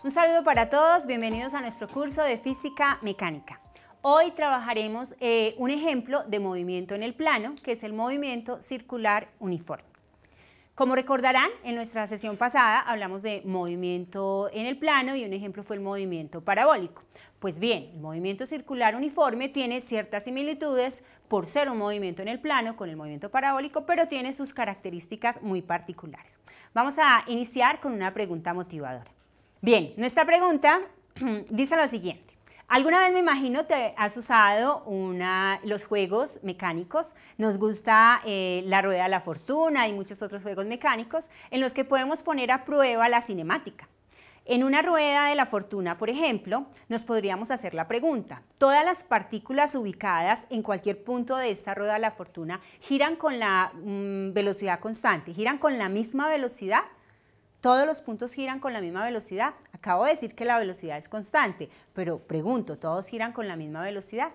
Un saludo para todos, bienvenidos a nuestro curso de Física Mecánica. Hoy trabajaremos un ejemplo de movimiento en el plano, que es el movimiento circular uniforme. Como recordarán, en nuestra sesión pasada hablamos de movimiento en el plano y un ejemplo fue el movimiento parabólico. Pues bien, el movimiento circular uniforme tiene ciertas similitudes por ser un movimiento en el plano con el movimiento parabólico, pero tiene sus características muy particulares. Vamos a iniciar con una pregunta motivadora. Bien, nuestra pregunta dice lo siguiente. Alguna vez me imagino te has usado los juegos mecánicos, nos gusta la rueda de la fortuna y muchos otros juegos mecánicos en los que podemos poner a prueba la cinemática. En una rueda de la fortuna, por ejemplo, nos podríamos hacer la pregunta, ¿todas las partículas ubicadas en cualquier punto de esta rueda de la fortuna giran con la velocidad constante, giran con la misma velocidad? ¿Todos los puntos giran con la misma velocidad? Acabo de decir que la velocidad es constante, pero pregunto, ¿todos giran con la misma velocidad?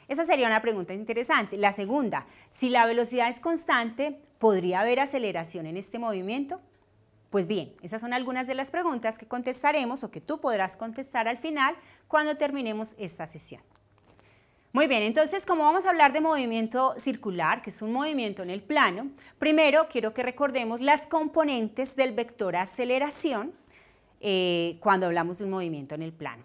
Esa sería una pregunta interesante. La segunda, si la velocidad es constante, ¿podría haber aceleración en este movimiento? Pues bien, esas son algunas de las preguntas que contestaremos o que tú podrás contestar al final cuando terminemos esta sesión. Muy bien, entonces como vamos a hablar de movimiento circular, que es un movimiento en el plano, primero quiero que recordemos las componentes del vector aceleración cuando hablamos de un movimiento en el plano.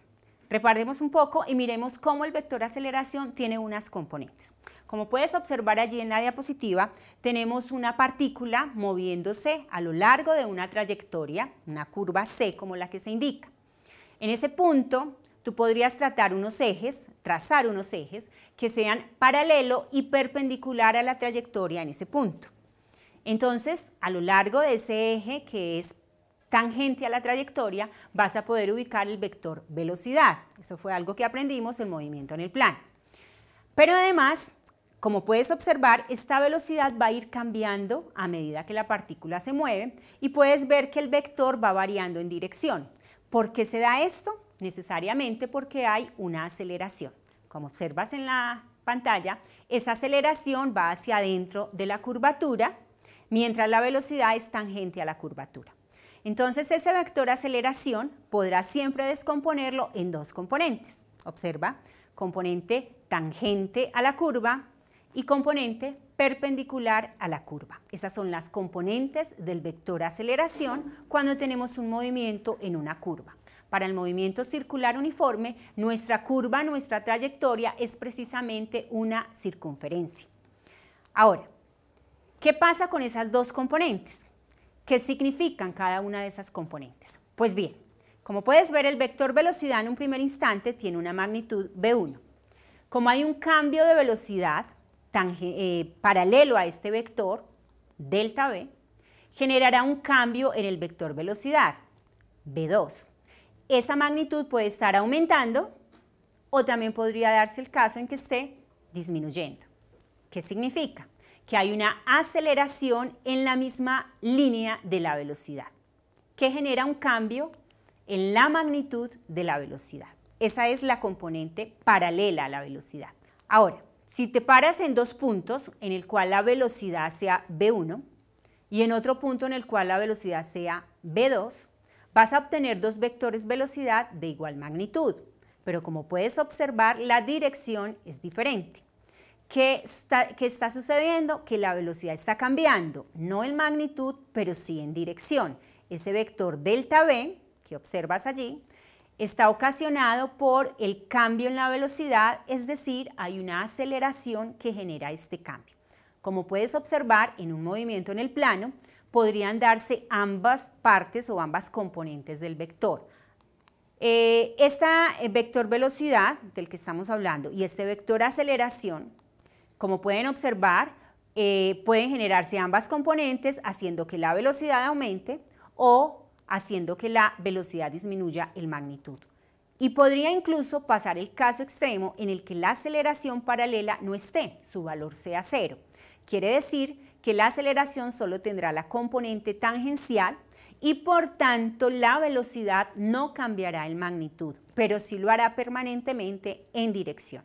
Reparemos un poco y miremos cómo el vector aceleración tiene unas componentes. Como puedes observar allí en la diapositiva, tenemos una partícula moviéndose a lo largo de una trayectoria, una curva C como la que se indica. En ese punto, tú podrías trazar unos ejes que sean paralelo y perpendicular a la trayectoria en ese punto. Entonces, a lo largo de ese eje que es tangente a la trayectoria, vas a poder ubicar el vector velocidad. Eso fue algo que aprendimos en movimiento en el plano. Pero además, como puedes observar, esta velocidad va a ir cambiando a medida que la partícula se mueve y puedes ver que el vector va variando en dirección. ¿Por qué se da esto? Necesariamente porque hay una aceleración. Como observas en la pantalla, esa aceleración va hacia adentro de la curvatura, mientras la velocidad es tangente a la curvatura. Entonces, ese vector aceleración podrás siempre descomponerlo en dos componentes. Observa, componente tangente a la curva y componente perpendicular a la curva. Esas son las componentes del vector aceleración cuando tenemos un movimiento en una curva. Para el movimiento circular uniforme, nuestra curva, nuestra trayectoria es precisamente una circunferencia. Ahora, ¿qué pasa con esas dos componentes? ¿Qué significan cada una de esas componentes? Pues bien, como puedes ver, el vector velocidad en un primer instante tiene una magnitud v1. Como hay un cambio de velocidad paralelo a este vector, delta v, generará un cambio en el vector velocidad, v2. Esa magnitud puede estar aumentando o también podría darse el caso en que esté disminuyendo. ¿Qué significa? Que hay una aceleración en la misma línea de la velocidad, que genera un cambio en la magnitud de la velocidad. Esa es la componente paralela a la velocidad. Ahora, si te paras en dos puntos en el cual la velocidad sea v1 y en otro punto en el cual la velocidad sea v2, vas a obtener dos vectores velocidad de igual magnitud, pero como puedes observar, la dirección es diferente. ¿Qué está sucediendo? Que la velocidad está cambiando, no en magnitud, pero sí en dirección. Ese vector delta v, que observas allí, está ocasionado por el cambio en la velocidad, es decir, hay una aceleración que genera este cambio. Como puedes observar, en un movimiento en el plano, podrían darse ambas partes o ambas componentes del vector. Esta vector velocidad del que estamos hablando y este vector aceleración, como pueden observar, pueden generarse ambas componentes haciendo que la velocidad aumente o haciendo que la velocidad disminuya en magnitud. Y podría incluso pasar el caso extremo en el que la aceleración paralela no esté, su valor sea cero. Quiere decir que la aceleración solo tendrá la componente tangencial y por tanto la velocidad no cambiará en magnitud, pero sí lo hará permanentemente en dirección.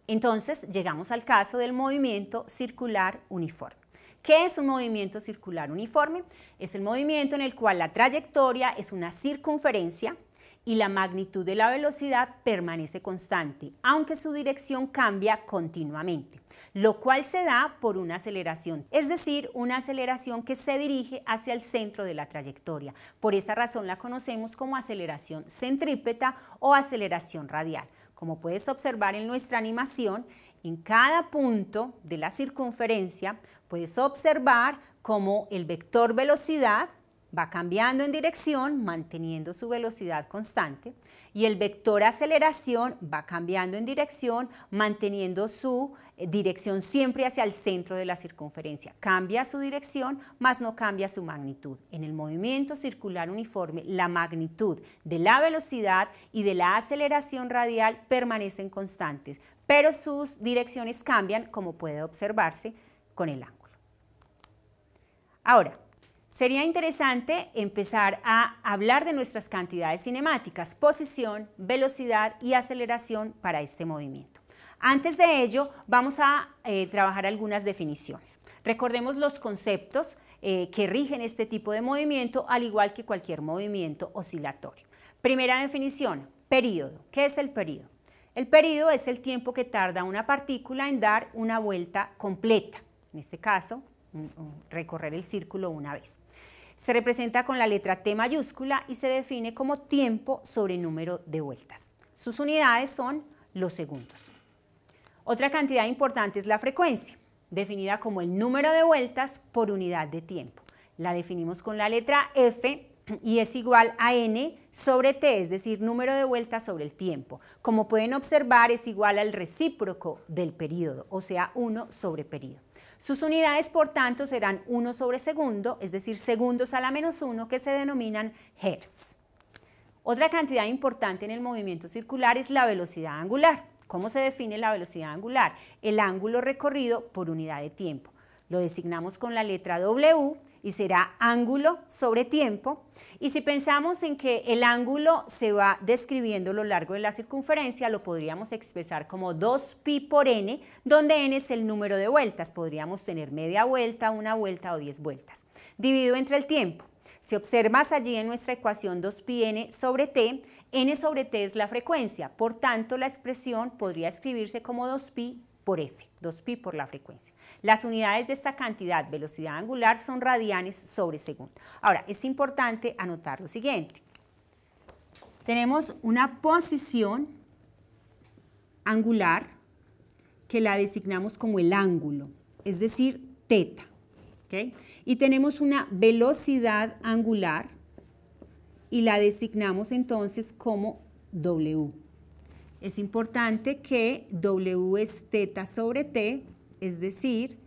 Entonces llegamos al caso del movimiento circular uniforme. ¿Qué es un movimiento circular uniforme? Es el movimiento en el cual la trayectoria es una circunferencia y la magnitud de la velocidad permanece constante, aunque su dirección cambia continuamente, lo cual se da por una aceleración, es decir, una aceleración que se dirige hacia el centro de la trayectoria. Por esa razón la conocemos como aceleración centrípeta o aceleración radial. Como puedes observar en nuestra animación, en cada punto de la circunferencia puedes observar cómo el vector velocidad va cambiando en dirección, manteniendo su velocidad constante, y el vector aceleración va cambiando en dirección, manteniendo su dirección siempre hacia el centro de la circunferencia. Cambia su dirección, mas no cambia su magnitud. En el movimiento circular uniforme, la magnitud de la velocidad y de la aceleración radial permanecen constantes, pero sus direcciones cambian, como puede observarse con el ángulo. Ahora, sería interesante empezar a hablar de nuestras cantidades cinemáticas, posición, velocidad y aceleración para este movimiento. Antes de ello, vamos a trabajar algunas definiciones. Recordemos los conceptos que rigen este tipo de movimiento, al igual que cualquier movimiento oscilatorio. Primera definición, período. ¿Qué es el período? El período es el tiempo que tarda una partícula en dar una vuelta completa. En este caso, recorrer el círculo una vez. Se representa con la letra T mayúscula y se define como tiempo sobre número de vueltas. Sus unidades son los segundos. Otra cantidad importante es la frecuencia, definida como el número de vueltas por unidad de tiempo. La definimos con la letra F y es igual a N sobre T, es decir, número de vueltas sobre el tiempo. Como pueden observar, es igual al recíproco del período, o sea, 1 sobre período. Sus unidades, por tanto, serán 1 sobre segundo, es decir, segundos a la menos 1, que se denominan hertz. Otra cantidad importante en el movimiento circular es la velocidad angular. ¿Cómo se define la velocidad angular? El ángulo recorrido por unidad de tiempo. Lo designamos con la letra W y será ángulo sobre tiempo. Y si pensamos en que el ángulo se va describiendo a lo largo de la circunferencia, lo podríamos expresar como 2pi por n, donde n es el número de vueltas. Podríamos tener media vuelta, una vuelta o 10 vueltas. Dividido entre el tiempo. Si observas allí en nuestra ecuación 2pi n sobre t es la frecuencia. Por tanto, la expresión podría escribirse como 2pi por f, 2pi por la frecuencia. Las unidades de esta cantidad, velocidad angular, son radianes sobre segundo. Ahora, es importante anotar lo siguiente. Tenemos una posición angular que la designamos como el ángulo, es decir, teta. ¿Okay? Y tenemos una velocidad angular y la designamos entonces como W. Es importante que W es teta sobre T, es decir,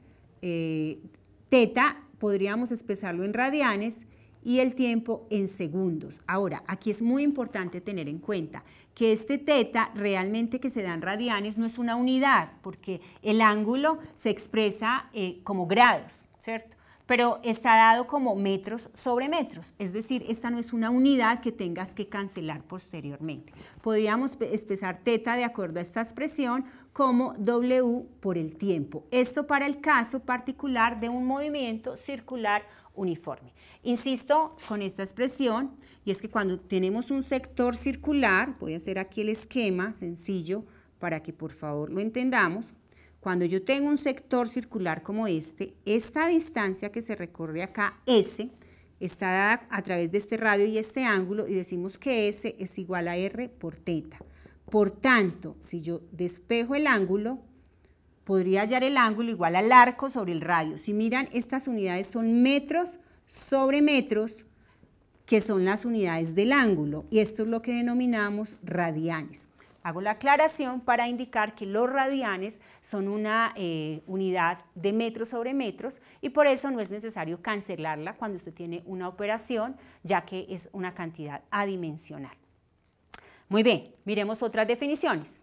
teta podríamos expresarlo en radianes y el tiempo en segundos. Ahora, aquí es muy importante tener en cuenta que este teta realmente que se da en radianes no es una unidad, porque el ángulo se expresa como grados, ¿cierto? Pero está dado como metros sobre metros, es decir, esta no es una unidad que tengas que cancelar posteriormente. Podríamos expresar teta de acuerdo a esta expresión como W por el tiempo. Esto para el caso particular de un movimiento circular uniforme. Insisto con esta expresión, y es que cuando tenemos un sector circular, voy a hacer aquí el esquema sencillo para que por favor lo entendamos. Cuando yo tengo un sector circular como esta distancia que se recorre acá, S, está dada a través de este radio y este ángulo, y decimos que S es igual a R por teta. Por tanto, si yo despejo el ángulo, podría hallar el ángulo igual al arco sobre el radio. Si miran, estas unidades son metros sobre metros, que son las unidades del ángulo, y esto es lo que denominamos radianes. Hago la aclaración para indicar que los radianes son una unidad de metros sobre metros y por eso no es necesario cancelarla cuando usted tiene una operación, ya que es una cantidad adimensional. Muy bien, miremos otras definiciones.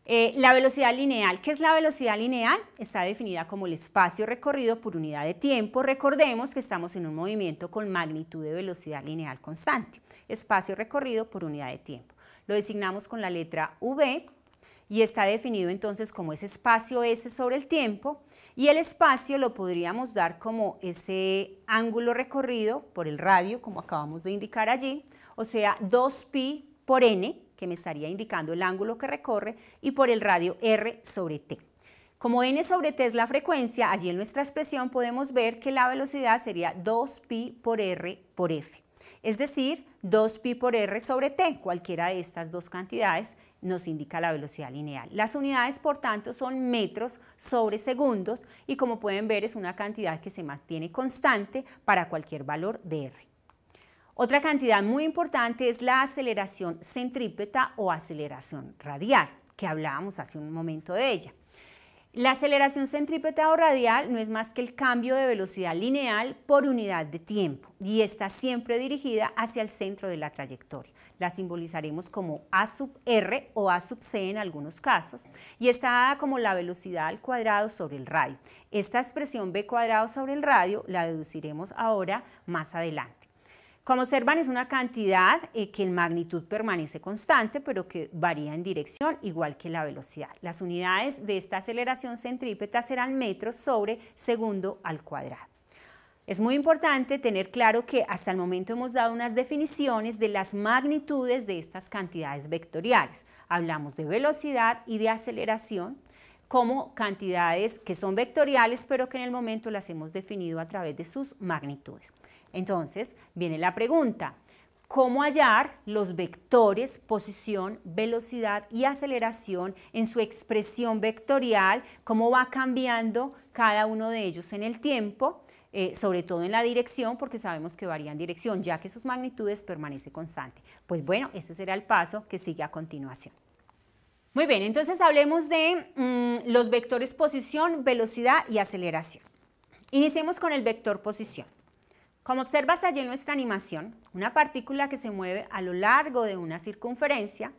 La velocidad lineal. ¿Qué es la velocidad lineal? Está definida como el espacio recorrido por unidad de tiempo. Recordemos que estamos en un movimiento con magnitud de velocidad lineal constante. Espacio recorrido por unidad de tiempo. Lo designamos con la letra V y está definido entonces como ese espacio S sobre el tiempo, y el espacio lo podríamos dar como ese ángulo recorrido por el radio, como acabamos de indicar allí, o sea, 2pi por n, que me estaría indicando el ángulo que recorre, y por el radio r sobre t. Como n sobre t es la frecuencia, allí en nuestra expresión podemos ver que la velocidad sería 2pi por r por f. Es decir, 2pi por r sobre t, cualquiera de estas dos cantidades nos indica la velocidad lineal. Las unidades, por tanto, son metros sobre segundos y como pueden ver es una cantidad que se mantiene constante para cualquier valor de r. Otra cantidad muy importante es la aceleración centrípeta o aceleración radial, que hablábamos hace un momento de ella. La aceleración centrípeta o radial no es más que el cambio de velocidad lineal por unidad de tiempo y está siempre dirigida hacia el centro de la trayectoria. La simbolizaremos como a sub r o a sub c en algunos casos y está dada como la velocidad al cuadrado sobre el radio. Esta expresión b cuadrado sobre el radio la deduciremos ahora más adelante. Como observan, es una cantidad que en magnitud permanece constante, pero que varía en dirección, igual que la velocidad. Las unidades de esta aceleración centrípeta serán metros sobre segundo al cuadrado. Es muy importante tener claro que hasta el momento hemos dado unas definiciones de las magnitudes de estas cantidades vectoriales. Hablamos de velocidad y de aceleración como cantidades que son vectoriales, pero que en el momento las hemos definido a través de sus magnitudes. Entonces, viene la pregunta, ¿cómo hallar los vectores, posición, velocidad y aceleración en su expresión vectorial? ¿Cómo va cambiando cada uno de ellos en el tiempo? Sobre todo en la dirección, porque sabemos que varía en dirección, ya que sus magnitudes permanecen constantes. Pues bueno, ese será el paso que sigue a continuación. Muy bien, entonces hablemos de los vectores posición, velocidad y aceleración. Iniciemos con el vector posición. Como observas allí en nuestra animación, una partícula que se mueve a lo largo de una circunferencia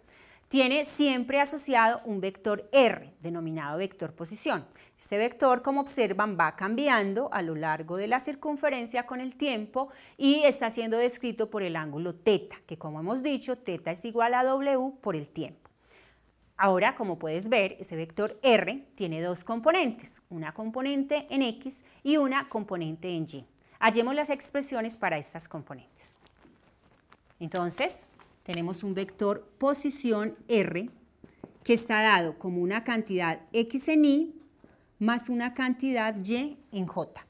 tiene siempre asociado un vector r, denominado vector posición. Este vector, como observan, va cambiando a lo largo de la circunferencia con el tiempo y está siendo descrito por el ángulo θ, que como hemos dicho, θ es igual a w por el tiempo. Ahora, como puedes ver, ese vector r tiene dos componentes, una componente en x y una componente en y. Hallemos las expresiones para estas componentes. Entonces, tenemos un vector posición r que está dado como una cantidad x en y más una cantidad y en j.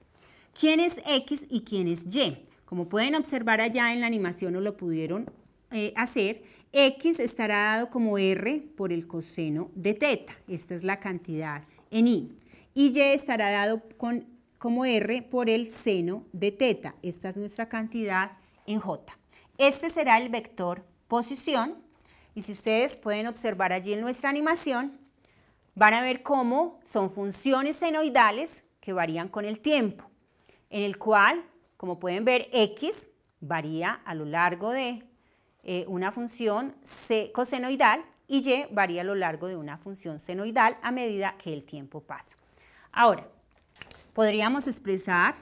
¿Quién es x y quién es y? Como pueden observar allá en la animación o lo pudieron hacer, x estará dado como r por el coseno de θ. Esta es la cantidad en y. Y y estará dado como r por el seno de θ. Esta es nuestra cantidad en j. Este será el vector posición y si ustedes pueden observar allí en nuestra animación, van a ver cómo son funciones senoidales que varían con el tiempo, en el cual, como pueden ver, x varía a lo largo de una función cosenoidal y y varía a lo largo de una función senoidal a medida que el tiempo pasa. Ahora, podríamos expresar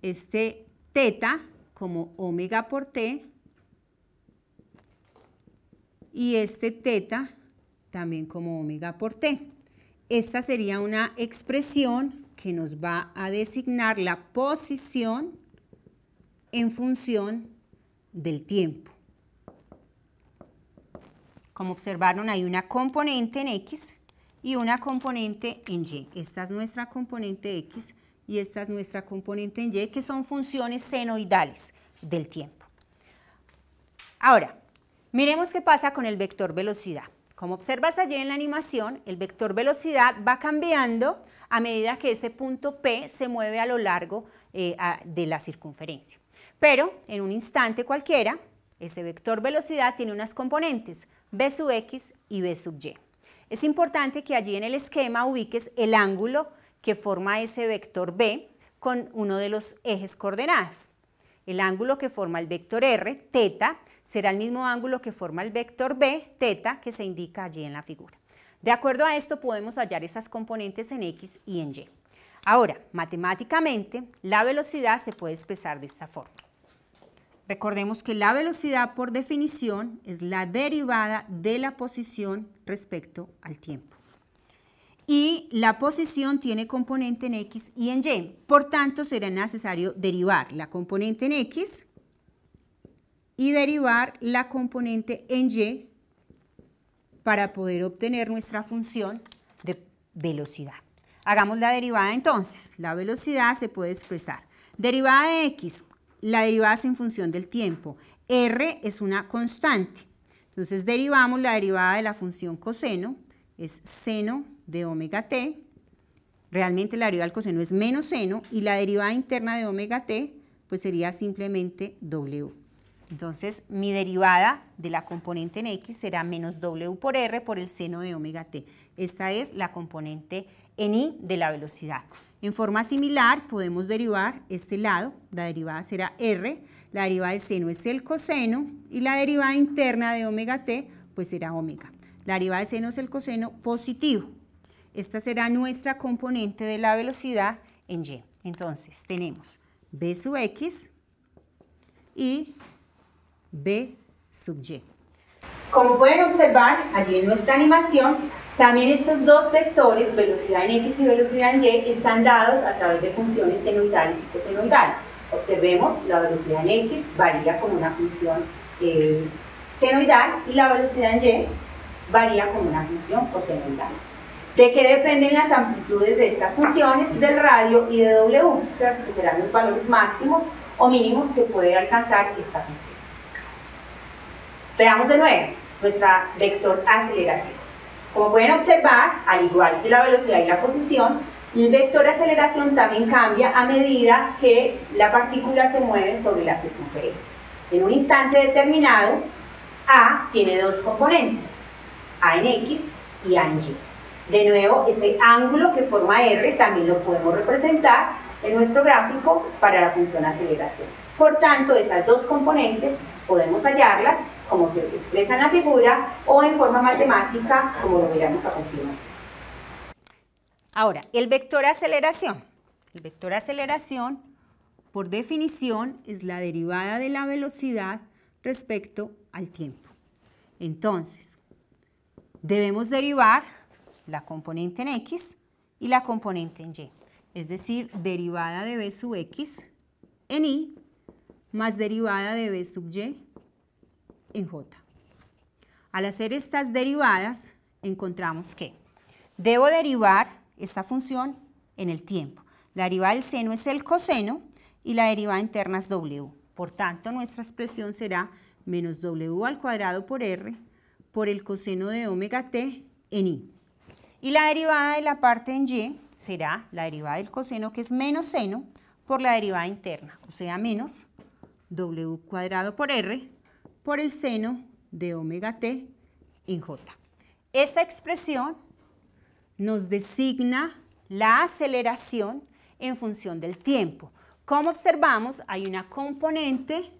este θ como omega por t y este θ también como omega por t. Esta sería una expresión que nos va a designar la posición en función del tiempo. Como observaron, hay una componente en x y una componente en y. Esta es nuestra componente x y esta es nuestra componente en y, que son funciones senoidales del tiempo. Ahora, miremos qué pasa con el vector velocidad. Como observas allí en la animación, el vector velocidad va cambiando a medida que ese punto P se mueve a lo largo de la circunferencia. Pero en un instante cualquiera, ese vector velocidad tiene unas componentes, v sub x y v sub y. Es importante que allí en el esquema ubiques el ángulo que forma ese vector v con uno de los ejes coordenados. El ángulo que forma el vector r, θ, será el mismo ángulo que forma el vector b, θ, que se indica allí en la figura. De acuerdo a esto podemos hallar esas componentes en x y en y. Ahora, matemáticamente, la velocidad se puede expresar de esta forma. Recordemos que la velocidad por definición es la derivada de la posición respecto al tiempo. Y la posición tiene componente en X y en Y. Por tanto, será necesario derivar la componente en X y derivar la componente en Y para poder obtener nuestra función de velocidad. Hagamos la derivada entonces. La velocidad se puede expresar. Derivada de X, la derivada es en función del tiempo. R es una constante. Entonces derivamos la derivada de la función coseno, es seno de omega t. Realmente la derivada del coseno es menos seno y la derivada interna de omega t pues sería simplemente W. Entonces mi derivada de la componente en X será menos W por R por el seno de omega t. Esta es la componente en Y de la velocidad. En forma similar podemos derivar este lado, la derivada será R, la derivada del seno es el coseno y la derivada interna de omega t pues será omega. La derivada del seno es el coseno positivo. Esta será nuestra componente de la velocidad en Y. Entonces tenemos B sub X y B sub Y. Como pueden observar allí en nuestra animación, también estos dos vectores, velocidad en X y velocidad en Y, están dados a través de funciones senoidales y cosenoidales. Observemos, la velocidad en X varía como una función senoidal y la velocidad en Y varía como una función cosenoidal. ¿De qué dependen las amplitudes de estas funciones? Del radio y de W, ¿cierto? Que serán los valores máximos o mínimos que puede alcanzar esta función. Veamos de nuevo nuestra vector aceleración. Como pueden observar, al igual que la velocidad y la posición, el vector aceleración también cambia a medida que la partícula se mueve sobre la circunferencia. En un instante determinado, A tiene dos componentes, A en X y A en Y. De nuevo, ese ángulo que forma R también lo podemos representar en nuestro gráfico para la función aceleración. Por tanto, esas dos componentes podemos hallarlas como se expresa en la figura o en forma matemática como lo veremos a continuación. Ahora, el vector aceleración. El vector aceleración, por definición, es la derivada de la velocidad respecto al tiempo. Entonces, debemos derivar la componente en X y la componente en Y. Es decir, derivada de B sub X en Y más derivada de B sub Y en J. Al hacer estas derivadas, encontramos que debo derivar esta función en el tiempo. La derivada del seno es el coseno y la derivada interna es W. Por tanto, nuestra expresión será menos W al cuadrado por R por el coseno de omega t en Y. Y la derivada de la parte en Y será la derivada del coseno, que es menos seno, por la derivada interna, o sea, menos W cuadrado por R por el seno de omega t en J. Esta expresión nos designa la aceleración en función del tiempo. Como observamos, hay una componente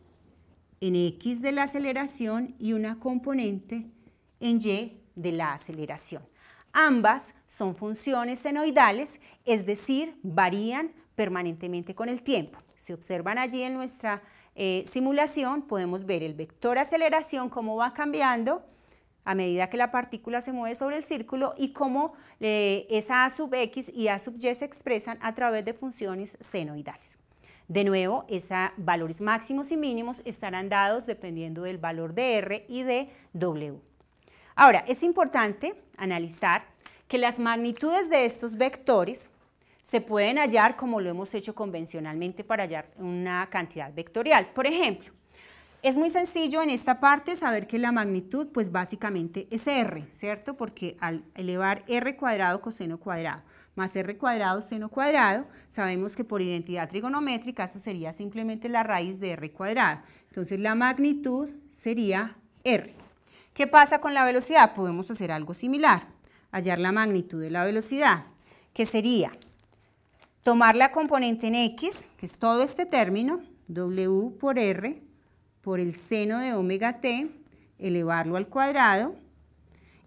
en X de la aceleración y una componente en Y de la aceleración. Ambas son funciones senoidales, es decir, varían permanentemente con el tiempo. Si observan allí en nuestra simulación, podemos ver el vector aceleración, cómo va cambiando a medida que la partícula se mueve sobre el círculo y cómo esa A sub X y A sub Y se expresan a través de funciones senoidales. De nuevo, esos valores máximos y mínimos estarán dados dependiendo del valor de R y de W. Ahora, es importante analizar que las magnitudes de estos vectores se pueden hallar como lo hemos hecho convencionalmente para hallar una cantidad vectorial. Por ejemplo, es muy sencillo en esta parte saber que la magnitud pues básicamente es R, ¿cierto? Porque al elevar R cuadrado coseno cuadrado más R cuadrado seno cuadrado, sabemos que por identidad trigonométrica eso sería simplemente la raíz de R cuadrado. Entonces la magnitud sería R. ¿Qué pasa con la velocidad? Podemos hacer algo similar, hallar la magnitud de la velocidad, que sería tomar la componente en X, que es todo este término, W por R, por el seno de omega t, elevarlo al cuadrado,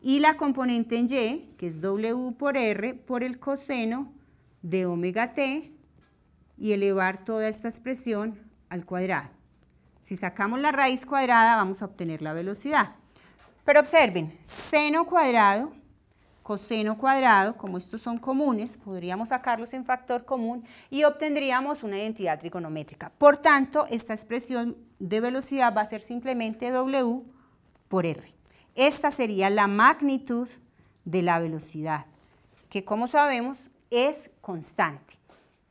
y la componente en Y, que es W por R, por el coseno de omega t, y elevar toda esta expresión al cuadrado. Si sacamos la raíz cuadrada vamos a obtener la velocidad. Pero observen, seno cuadrado, coseno cuadrado, como estos son comunes, podríamos sacarlos en factor común y obtendríamos una identidad trigonométrica. Por tanto, esta expresión de velocidad va a ser simplemente W por R. Esta sería la magnitud de la velocidad, que como sabemos es constante.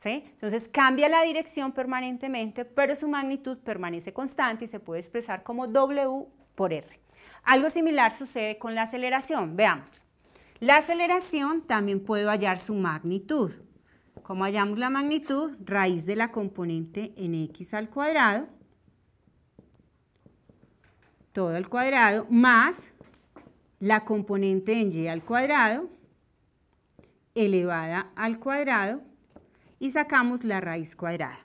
¿Sí? Entonces cambia la dirección permanentemente, pero su magnitud permanece constante y se puede expresar como W por R. Algo similar sucede con la aceleración. Veamos. La aceleración también puedo hallar su magnitud. ¿Cómo hallamos la magnitud? Raíz de la componente en x al cuadrado, todo al cuadrado, más la componente en y al cuadrado, elevada al cuadrado, y sacamos la raíz cuadrada.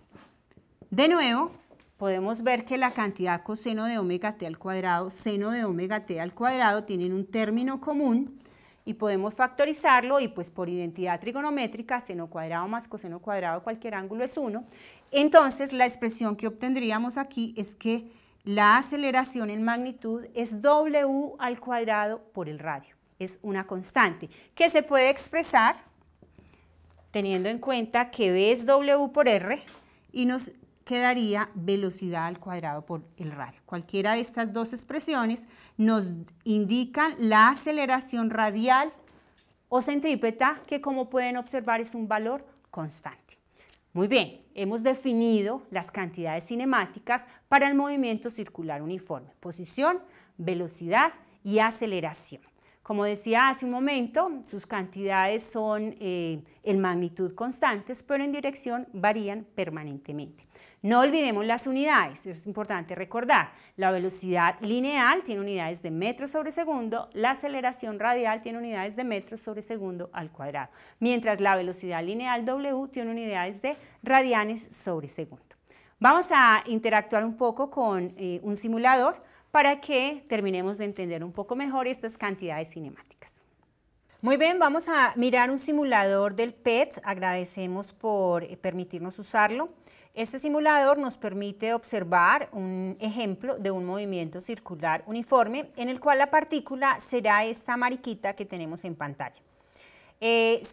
De nuevo, podemos ver que la cantidad coseno de omega t al cuadrado, seno de omega t al cuadrado tienen un término común y podemos factorizarlo y pues por identidad trigonométrica, seno cuadrado más coseno cuadrado de cualquier ángulo es 1. Entonces la expresión que obtendríamos aquí es que la aceleración en magnitud es W al cuadrado por el radio. Es una constante que se puede expresar teniendo en cuenta que V es W por R y nos quedaría velocidad al cuadrado por el radio. Cualquiera de estas dos expresiones nos indican la aceleración radial o centrípeta, que como pueden observar es un valor constante. Muy bien, hemos definido las cantidades cinemáticas para el movimiento circular uniforme: posición, velocidad y aceleración. Como decía hace un momento, sus cantidades son en magnitud constantes, pero en dirección varían permanentemente. No olvidemos las unidades, es importante recordar. La velocidad lineal tiene unidades de metros sobre segundo, la aceleración radial tiene unidades de metros sobre segundo al cuadrado, mientras la velocidad lineal W tiene unidades de radianes sobre segundo. Vamos a interactuar un poco con un simulador para que terminemos de entender un poco mejor estas cantidades cinemáticas. Muy bien, vamos a mirar un simulador del PET. Agradecemos por permitirnos usarlo. Este simulador nos permite observar un ejemplo de un movimiento circular uniforme en el cual la partícula será esta mariquita que tenemos en pantalla.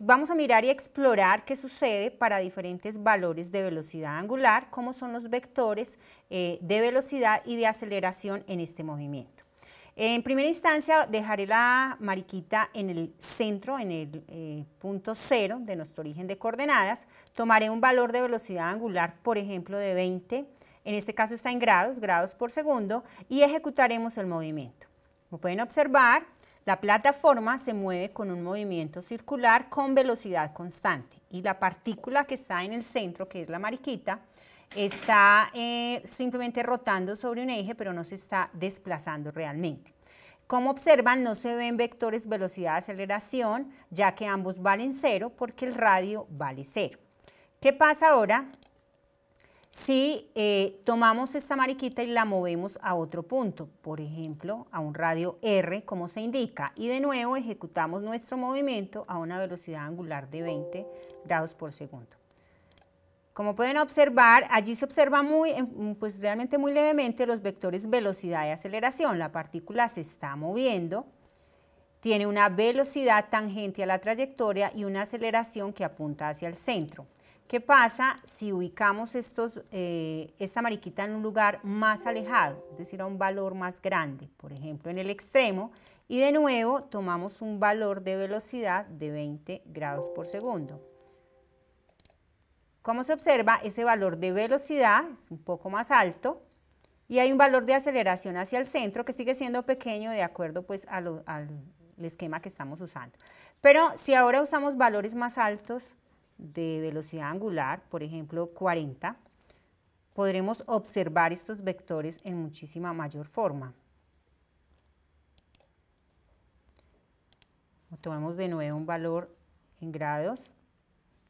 Vamos a mirar y explorar qué sucede para diferentes valores de velocidad angular, como son los vectores de velocidad y de aceleración en este movimiento. En primera instancia dejaré la mariquita en el centro, en el punto 0 de nuestro origen de coordenadas. Tomaré un valor de velocidad angular, por ejemplo, de 20, en este caso está en grados por segundo, y ejecutaremos el movimiento. Como pueden observar, la plataforma se mueve con un movimiento circular con velocidad constante y la partícula que está en el centro, que es la mariquita, está simplemente rotando sobre un eje, pero no se está desplazando realmente. Como observan, no se ven vectores velocidad-aceleración, ya que ambos valen 0 porque el radio vale 0. ¿Qué pasa ahora si tomamos esta mariquita y la movemos a otro punto? Por ejemplo, a un radio R, como se indica, y de nuevo ejecutamos nuestro movimiento a una velocidad angular de 20 grados por segundo. Como pueden observar, allí se observa pues realmente muy levemente los vectores velocidad y aceleración. La partícula se está moviendo, tiene una velocidad tangente a la trayectoria y una aceleración que apunta hacia el centro. ¿Qué pasa si ubicamos esta mariquita en un lugar más alejado, es decir, a un valor más grande, por ejemplo en el extremo, y de nuevo tomamos un valor de velocidad de 20 grados por segundo? Como se observa, ese valor de velocidad es un poco más alto y hay un valor de aceleración hacia el centro que sigue siendo pequeño de acuerdo pues al esquema que estamos usando. Pero si ahora usamos valores más altos de velocidad angular, por ejemplo 40, podremos observar estos vectores en muchísima mayor forma. Tomemos de nuevo un valor en grados,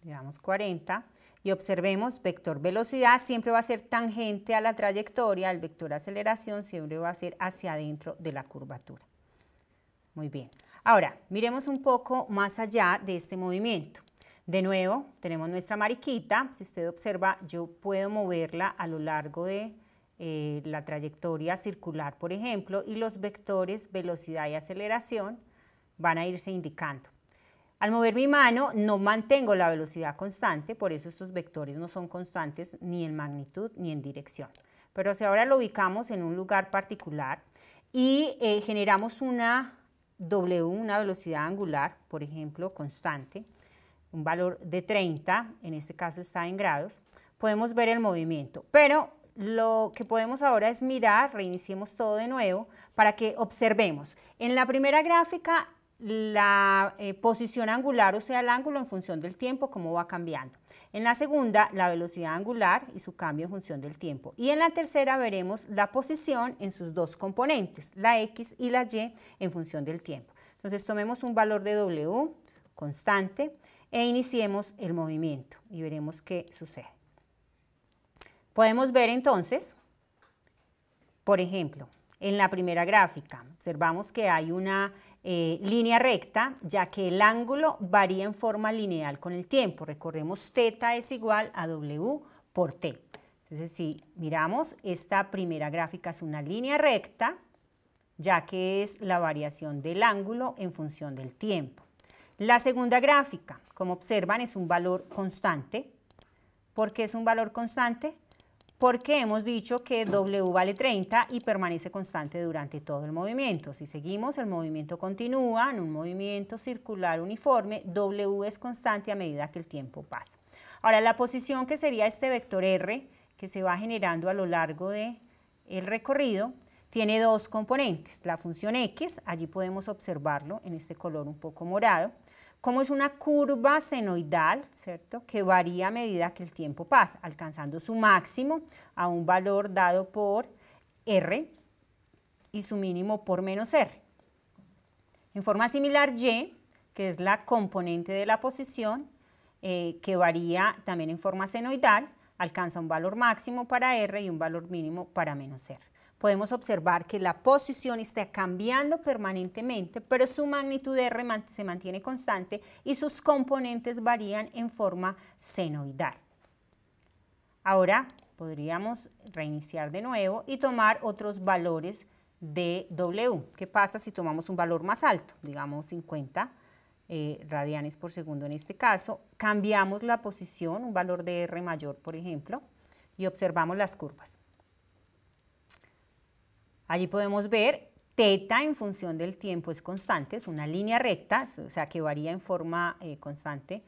le damos 40 y observemos vector velocidad siempre va a ser tangente a la trayectoria, el vector aceleración siempre va a ser hacia adentro de la curvatura. Muy bien. Ahora, miremos un poco más allá de este movimiento. De nuevo, tenemos nuestra mariquita. Si usted observa, yo puedo moverla a lo largo de la trayectoria circular, por ejemplo, y los vectores velocidad y aceleración van a irse indicando. Al mover mi mano no mantengo la velocidad constante, por eso estos vectores no son constantes ni en magnitud ni en dirección. Pero si ahora lo ubicamos en un lugar particular y generamos una W, una velocidad angular, por ejemplo, constante, un valor de 30, en este caso está en grados, podemos ver el movimiento. Pero lo que podemos ahora es mirar, reiniciemos todo de nuevo, para que observemos. En la primera gráfica, la posición angular, o sea, el ángulo en función del tiempo, cómo va cambiando. En la segunda, la velocidad angular y su cambio en función del tiempo. Y en la tercera veremos la posición en sus dos componentes, la X y la Y, en función del tiempo. Entonces, tomemos un valor de W constante e iniciemos el movimiento y veremos qué sucede. Podemos ver entonces, por ejemplo, en la primera gráfica, observamos que hay una línea recta, ya que el ángulo varía en forma lineal con el tiempo. Recordemos, θ es igual a W por T. Entonces, si miramos, esta primera gráfica es una línea recta, ya que es la variación del ángulo en función del tiempo. La segunda gráfica, como observan, es un valor constante. ¿Por qué es un valor constante? Porque hemos dicho que W vale 30 y permanece constante durante todo el movimiento. Si seguimos, el movimiento continúa en un movimiento circular uniforme, W es constante a medida que el tiempo pasa. Ahora, la posición, que sería este vector R, que se va generando a lo largo del recorrido, tiene dos componentes. La función X, allí podemos observarlo en este color un poco morado, como es una curva senoidal, ¿cierto?, que varía a medida que el tiempo pasa, alcanzando su máximo a un valor dado por R y su mínimo por menos R. En forma similar, Y, que es la componente de la posición, que varía también en forma senoidal, alcanza un valor máximo para R y un valor mínimo para menos R. Podemos observar que la posición está cambiando permanentemente, pero su magnitud R se mantiene constante y sus componentes varían en forma senoidal. Ahora podríamos reiniciar de nuevo y tomar otros valores de W. ¿Qué pasa si tomamos un valor más alto? Digamos 50 radianes por segundo en este caso. Cambiamos la posición, un valor de R mayor, por ejemplo, y observamos las curvas. Allí podemos ver θ en función del tiempo es constante, es una línea recta, o sea que varía en forma constante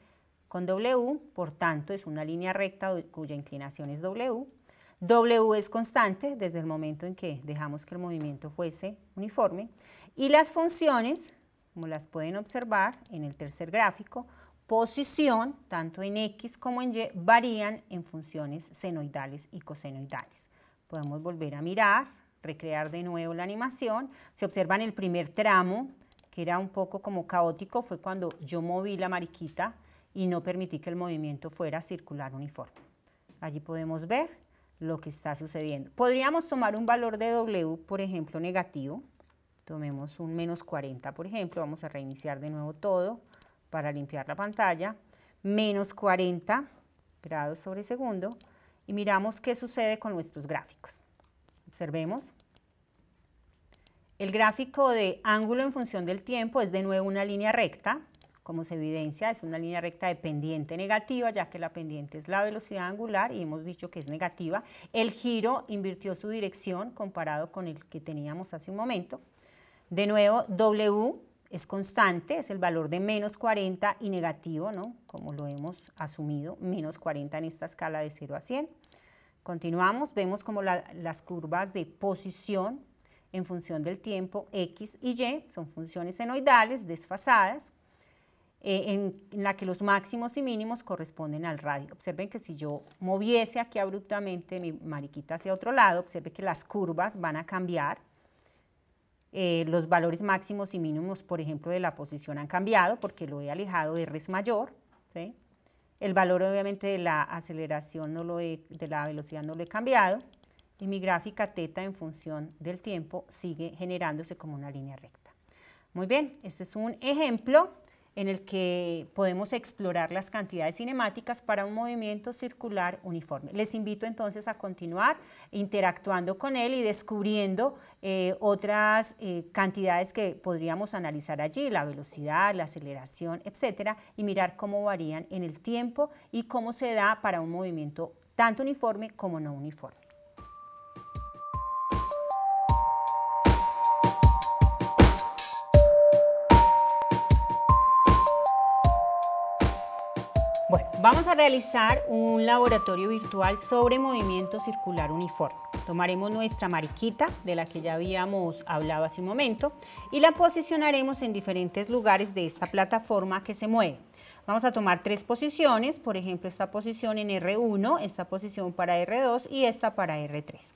con W, por tanto es una línea recta cuya inclinación es W. W es constante desde el momento en que dejamos que el movimiento fuese uniforme. Y las funciones, como las pueden observar en el tercer gráfico, posición, tanto en X como en Y, varían en funciones senoidales y cosenoidales. Podemos volver a mirar, recrear de nuevo la animación. Se observa en el primer tramo, que era un poco como caótico, fue cuando yo moví la mariquita y no permití que el movimiento fuera circular uniforme. Allí podemos ver lo que está sucediendo. Podríamos tomar un valor de W, por ejemplo, negativo. Tomemos un menos 40, por ejemplo. Vamos a reiniciar de nuevo todo para limpiar la pantalla. Menos 40 grados sobre segundo. Y miramos qué sucede con nuestros gráficos. Observemos. El gráfico de ángulo en función del tiempo es de nuevo una línea recta. Como se evidencia, es una línea recta de pendiente negativa, ya que la pendiente es la velocidad angular y hemos dicho que es negativa. El giro invirtió su dirección comparado con el que teníamos hace un momento. De nuevo, W es constante, es el valor de menos 40 y negativo, ¿no?, como lo hemos asumido, menos 40 en esta escala de 0 a 100. Continuamos, vemos como las curvas de posición en función del tiempo X y Y son funciones senoidales desfasadas, en la que los máximos y mínimos corresponden al radio. Observen que si yo moviese aquí abruptamente mi mariquita hacia otro lado, observe que las curvas van a cambiar. Los valores máximos y mínimos, por ejemplo, de la posición han cambiado porque lo he alejado, R es mayor, ¿sí? El valor obviamente de la aceleración, de la velocidad no lo he cambiado y mi gráfica θ en función del tiempo sigue generándose como una línea recta. Muy bien, este es un ejemplo en el que podemos explorar las cantidades cinemáticas para un movimiento circular uniforme. Les invito entonces a continuar interactuando con él y descubriendo otras cantidades que podríamos analizar allí, la velocidad, la aceleración, etcétera, y mirar cómo varían en el tiempo y cómo se da para un movimiento tanto uniforme como no uniforme. Bueno, vamos a realizar un laboratorio virtual sobre movimiento circular uniforme. Tomaremos nuestra mariquita, de la que ya habíamos hablado hace un momento, y la posicionaremos en diferentes lugares de esta plataforma que se mueve. Vamos a tomar 3 posiciones, por ejemplo, esta posición en R1, esta posición para R2 y esta para R3.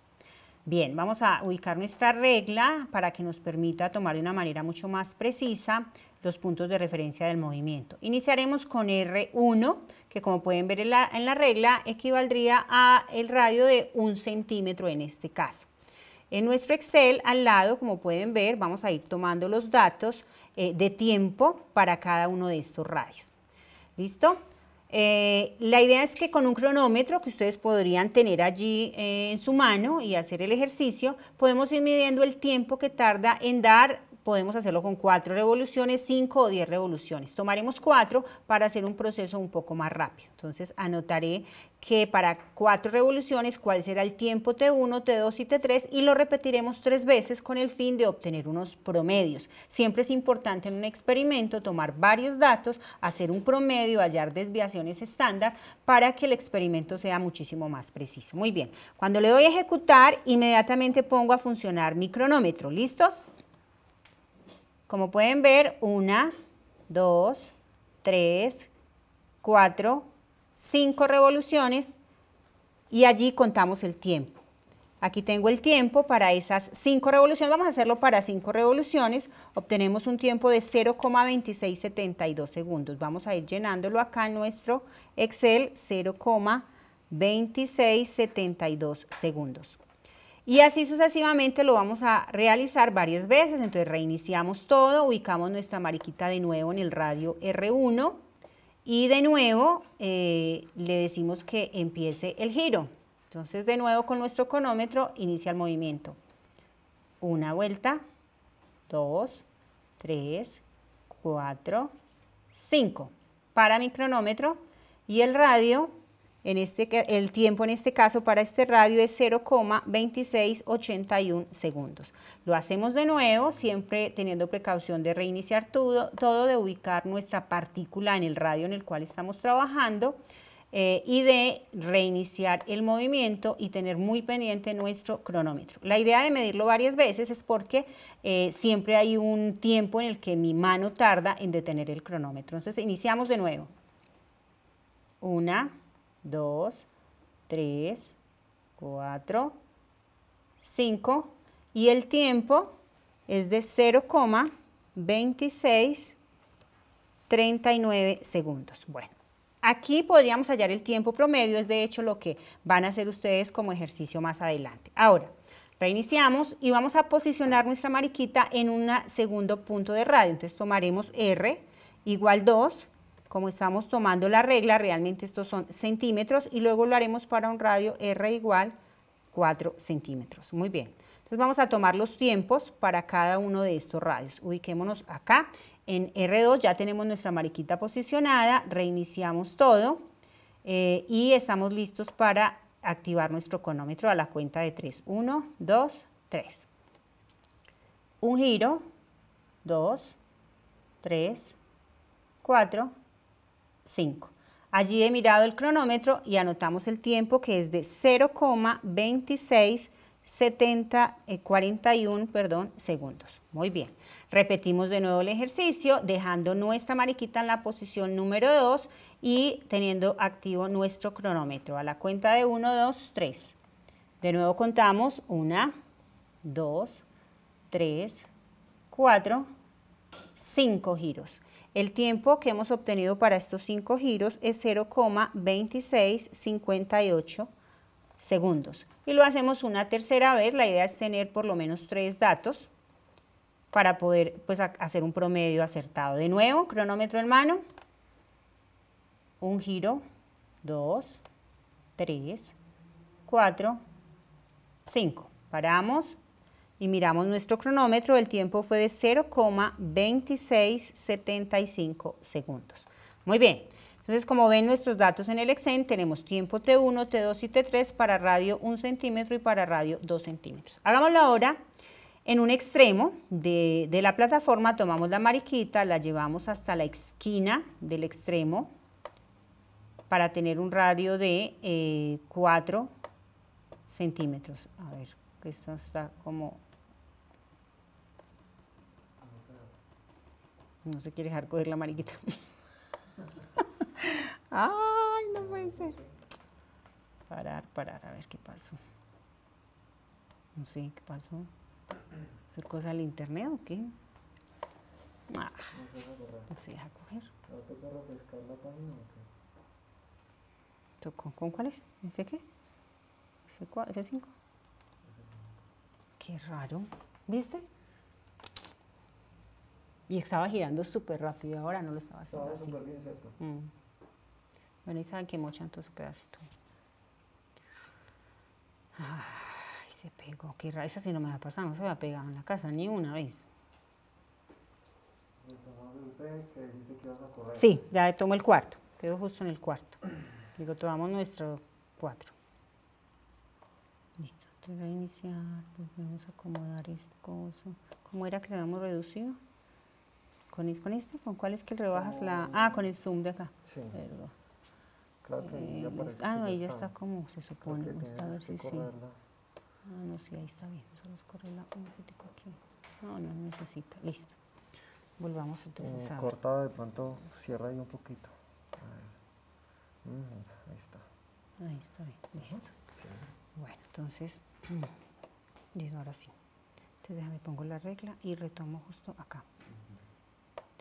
Bien, vamos a ubicar nuestra regla para que nos permita tomar de una manera mucho más precisa los puntos de referencia del movimiento. Iniciaremos con R1, que como pueden ver en la regla equivaldría a el radio de 1 centímetro en este caso. En nuestro Excel al lado, como pueden ver, vamos a ir tomando los datos de tiempo para cada uno de estos radios. ¿Listo? La idea es que con un cronómetro que ustedes podrían tener allí en su mano y hacer el ejercicio, podemos ir midiendo el tiempo que tarda en dar. Podemos hacerlo con 4 revoluciones, 5 o 10 revoluciones. Tomaremos 4 para hacer un proceso un poco más rápido. Entonces anotaré que para 4 revoluciones cuál será el tiempo T1, T2 y T3 y lo repetiremos 3 veces con el fin de obtener unos promedios. Siempre es importante en un experimento tomar varios datos, hacer un promedio, hallar desviaciones estándar para que el experimento sea muchísimo más preciso. Muy bien, cuando le doy a ejecutar, inmediatamente pongo a funcionar mi cronómetro. ¿Listos? Como pueden ver, 1, 2, 3, 4, 5 revoluciones y allí contamos el tiempo. Aquí tengo el tiempo para esas 5 revoluciones. Vamos a hacerlo para 5 revoluciones. Obtenemos un tiempo de 0,2672 segundos. Vamos a ir llenándolo acá en nuestro Excel, 0,2672 segundos. Y así sucesivamente lo vamos a realizar varias veces. Entonces reiniciamos todo, ubicamos nuestra mariquita de nuevo en el radio R1 y de nuevo le decimos que empiece el giro. Entonces de nuevo con nuestro cronómetro inicia el movimiento. 1 vuelta, 2, 3, 4, 5. Para mi cronómetro y el radio. El tiempo en este caso para este radio es 0,2681 segundos. Lo hacemos de nuevo, siempre teniendo precaución de reiniciar todo, de ubicar nuestra partícula en el radio en el cual estamos trabajando y de reiniciar el movimiento y tener muy pendiente nuestro cronómetro. La idea de medirlo varias veces es porque siempre hay un tiempo en el que mi mano tarda en detener el cronómetro. Entonces iniciamos de nuevo. 1, 2, 3, 4, 5 y el tiempo es de 0,2639 segundos. Bueno, aquí podríamos hallar el tiempo promedio, es de hecho lo que van a hacer ustedes como ejercicio más adelante. Ahora, reiniciamos y vamos a posicionar nuestra mariquita en un segundo punto de radio. Entonces tomaremos R igual 2. Como estamos tomando la regla, realmente estos son centímetros y luego lo haremos para un radio R igual 4 centímetros. Muy bien. Entonces vamos a tomar los tiempos para cada uno de estos radios. Ubiquémonos acá. En R2 ya tenemos nuestra mariquita posicionada, reiniciamos todo y estamos listos para activar nuestro cronómetro a la cuenta de 3. 1, 2, 3. Un giro, 2, 3, 4, 5. Allí he mirado el cronómetro y anotamos el tiempo que es de 0,2641 segundos. Muy bien. Repetimos de nuevo el ejercicio dejando nuestra mariquita en la posición número 2 y teniendo activo nuestro cronómetro. A la cuenta de 1, 2, 3. De nuevo contamos 1, 2, 3, 4, 5 giros. El tiempo que hemos obtenido para estos 5 giros es 0,2658 segundos. Y lo hacemos una tercera vez, la idea es tener por lo menos 3 datos. para poder pues, hacer un promedio acertado. De nuevo, cronómetro en mano, un giro, 2, 3, 4, 5. Paramos y miramos nuestro cronómetro, el tiempo fue de 0,2675 segundos. Muy bien, entonces como ven nuestros datos en el Excel, tenemos tiempo T1, T2 y T3 para radio 1 centímetro y para radio 2 centímetros. Hagámoslo ahora en un extremo de la plataforma, tomamos la mariquita, la llevamos hasta la esquina del extremo para tener un radio de 4 centímetros. A ver, que esto está como... No se quiere dejar coger la mariquita. Ay, no puede ser. Parar, a ver qué pasó. No sé qué pasó. ¿Es cosa del internet o qué? Ah, no se deja coger. ¿Con cuál es? ¿Este qué? ¿Ese 5? Qué raro. ¿Viste? Y estaba girando súper rápido, ahora no lo estaba haciendo así. Bien, ¿cierto? Bueno, y saben que mochan todo su pedacito. Ay, se pegó, qué raro. Esa sí no me va a pasar, no se me ha pegado en la casa ni una vez. Sí, ya tomo el cuarto, quedó justo en el cuarto. Digo, tomamos nuestro 4. Listo, entonces a iniciar, pues vamos a acomodar este coso. ¿Cómo era que le habíamos reducido? ¿Con este? ¿Con cuál es que rebajas la...? Ah, con el zoom de acá. Sí. Perdón. Claro que ya parece no, ahí ya está como se supone. A ver si sí. Ah, no, sí, ahí está bien. Solo correrla un poquitico aquí. No, no necesita. Listo. Volvamos entonces a... Corta de pronto, cierra ahí un poquito. Ahí está. Ahí está bien, listo. Sí. Bueno, entonces, listo, ahora sí. Entonces déjame pongo la regla y retomo justo acá.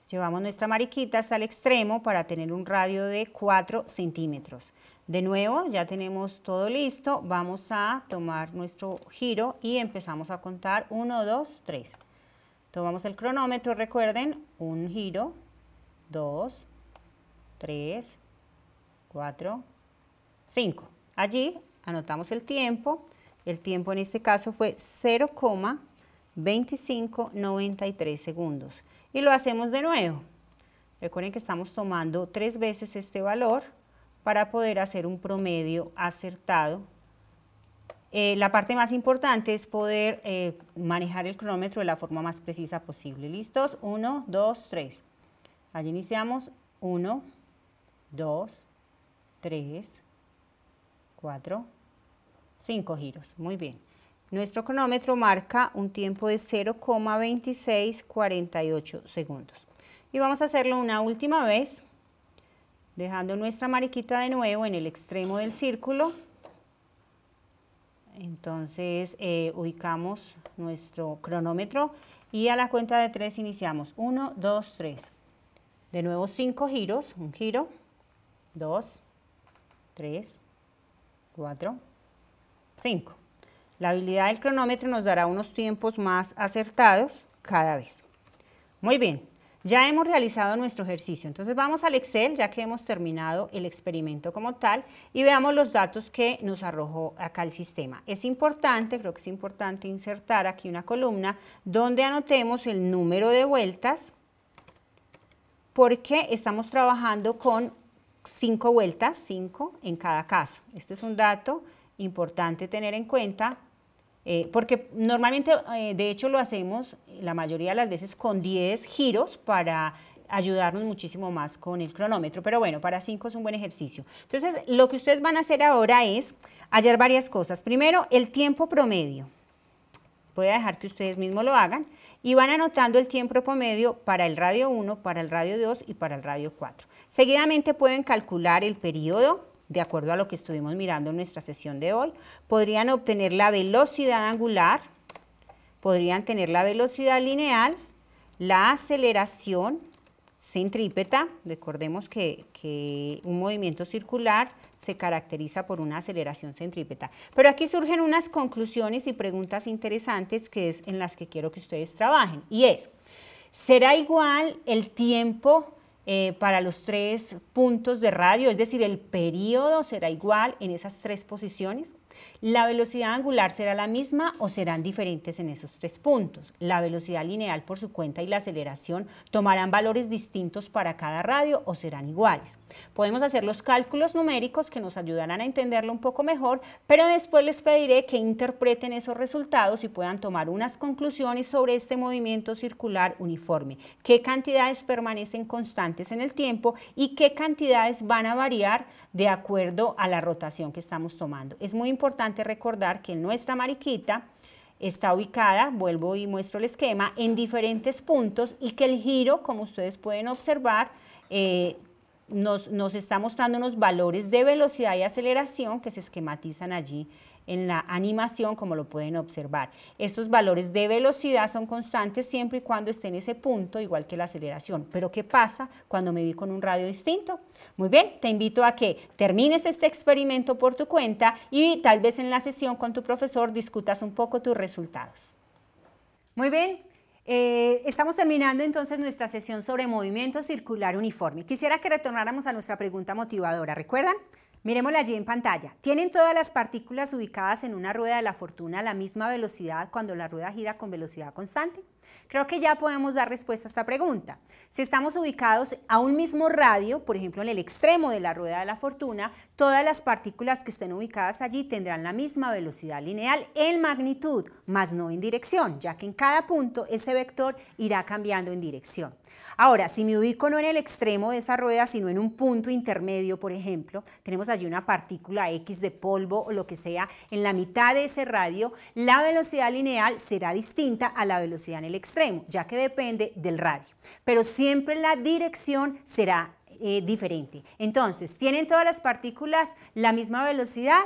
Llevamos nuestra mariquita hasta el extremo para tener un radio de 4 centímetros. De nuevo, ya tenemos todo listo. Vamos a tomar nuestro giro y empezamos a contar 1, 2, 3. Tomamos el cronómetro, recuerden, un giro, 2, 3, 4, 5. Allí anotamos el tiempo. El tiempo en este caso fue 0,2593 segundos. Y lo hacemos de nuevo. Recuerden que estamos tomando 3 veces este valor para poder hacer un promedio acertado. La parte más importante es poder manejar el cronómetro de la forma más precisa posible. ¿Listos? 1, 2, 3. Allí iniciamos. 1, 2, 3, 4, 5 giros. Muy bien. Nuestro cronómetro marca un tiempo de 0,2648 segundos. Y vamos a hacerlo una última vez, dejando nuestra mariquita de nuevo en el extremo del círculo. Entonces ubicamos nuestro cronómetro y a la cuenta de 3 iniciamos. 1, 2, 3. De nuevo 5 giros, un giro, 2, 3, 4, 5. La habilidad del cronómetro nos dará unos tiempos más acertados cada vez. Muy bien, ya hemos realizado nuestro ejercicio. Entonces vamos al Excel, ya que hemos terminado el experimento como tal, y veamos los datos que nos arrojó acá el sistema. Es importante, creo que es importante insertar aquí una columna donde anotemos el número de vueltas, porque estamos trabajando con 5 vueltas, 5 en cada caso. Este es un dato importante tener en cuenta, porque normalmente, de hecho, lo hacemos la mayoría de las veces con 10 giros para ayudarnos muchísimo más con el cronómetro, pero bueno, para 5 es un buen ejercicio. Entonces, lo que ustedes van a hacer ahora es hallar varias cosas. Primero, el tiempo promedio. Voy a dejar que ustedes mismos lo hagan y van anotando el tiempo promedio para el radio 1, para el radio 2 y para el radio 4. Seguidamente pueden calcular el periodo de acuerdo a lo que estuvimos mirando en nuestra sesión de hoy. Podrían obtener la velocidad angular, podrían tener la velocidad lineal, la aceleración, centrípeta. Recordemos que un movimiento circular se caracteriza por una aceleración centrípeta. Pero aquí surgen unas conclusiones y preguntas interesantes que es en las que quiero que ustedes trabajen. Y es, ¿será igual el tiempo para los 3 puntos de radio? Es decir, ¿el periodo será igual en esas 3 posiciones? ¿La velocidad angular será la misma o serán diferentes en esos 3 puntos? ¿La velocidad lineal por su cuenta y la aceleración tomarán valores distintos para cada radio o serán iguales? Podemos hacer los cálculos numéricos que nos ayudarán a entenderlo un poco mejor, pero después les pediré que interpreten esos resultados y puedan tomar unas conclusiones sobre este movimiento circular uniforme. ¿Qué cantidades permanecen constantes en el tiempo y qué cantidades van a variar de acuerdo a la rotación que estamos tomando? Es muy importante recordar que nuestra mariquita está ubicada, vuelvo y muestro el esquema, en diferentes puntos y que el giro, como ustedes pueden observar, nos está mostrando unos valores de velocidad y aceleración que se esquematizan allí en la animación, como lo pueden observar. Estos valores de velocidad son constantes siempre y cuando esté en ese punto, igual que la aceleración. Pero ¿qué pasa cuando me vi con un radio distinto? Muy bien, te invito a que termines este experimento por tu cuenta y tal vez en la sesión con tu profesor discutas un poco tus resultados. Muy bien. Estamos terminando entonces nuestra sesión sobre movimiento circular uniforme. Quisiera que retornáramos a nuestra pregunta motivadora. ¿Recuerdan? Miremosla allí en pantalla. ¿Tienen todas las partículas ubicadas en una rueda de la fortuna a la misma velocidad cuando la rueda gira con velocidad constante? Creo que ya podemos dar respuesta a esta pregunta. Si estamos ubicados a un mismo radio, por ejemplo en el extremo de la rueda de la fortuna, todas las partículas que estén ubicadas allí tendrán la misma velocidad lineal en magnitud, más no en dirección, ya que en cada punto ese vector irá cambiando en dirección. Ahora, si me ubico no en el extremo de esa rueda, sino en un punto intermedio, por ejemplo, tenemos allí una partícula X de polvo o lo que sea, en la mitad de ese radio, la velocidad lineal será distinta a la velocidad en el extremo, ya que depende del radio. Pero siempre la dirección será diferente. Entonces, ¿tienen todas las partículas la misma velocidad?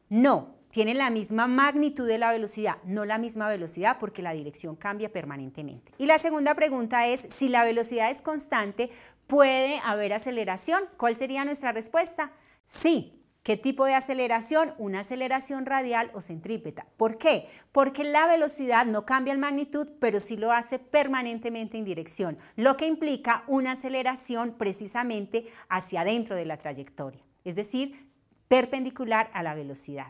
No. Tienen la misma magnitud de la velocidad, no la misma velocidad porque la dirección cambia permanentemente. Y la segunda pregunta es, si la velocidad es constante, ¿puede haber aceleración? ¿Cuál sería nuestra respuesta? Sí. ¿Qué tipo de aceleración? Una aceleración radial o centrípeta. ¿Por qué? Porque la velocidad no cambia en magnitud, pero sí lo hace permanentemente en dirección, lo que implica una aceleración precisamente hacia adentro de la trayectoria, es decir, perpendicular a la velocidad.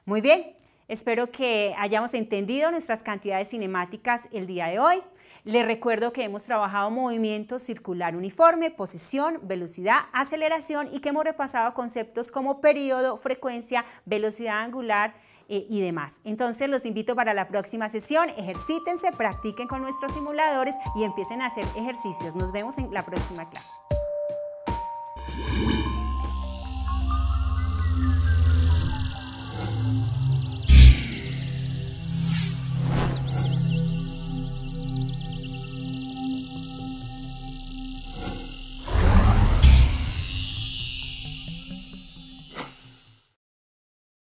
Muy bien, espero que hayamos entendido nuestras cantidades cinemáticas el día de hoy. Les recuerdo que hemos trabajado movimiento circular uniforme, posición, velocidad, aceleración y que hemos repasado conceptos como periodo, frecuencia, velocidad angular y demás. Entonces los invito para la próxima sesión, ejercítense, practiquen con nuestros simuladores y empiecen a hacer ejercicios. Nos vemos en la próxima clase.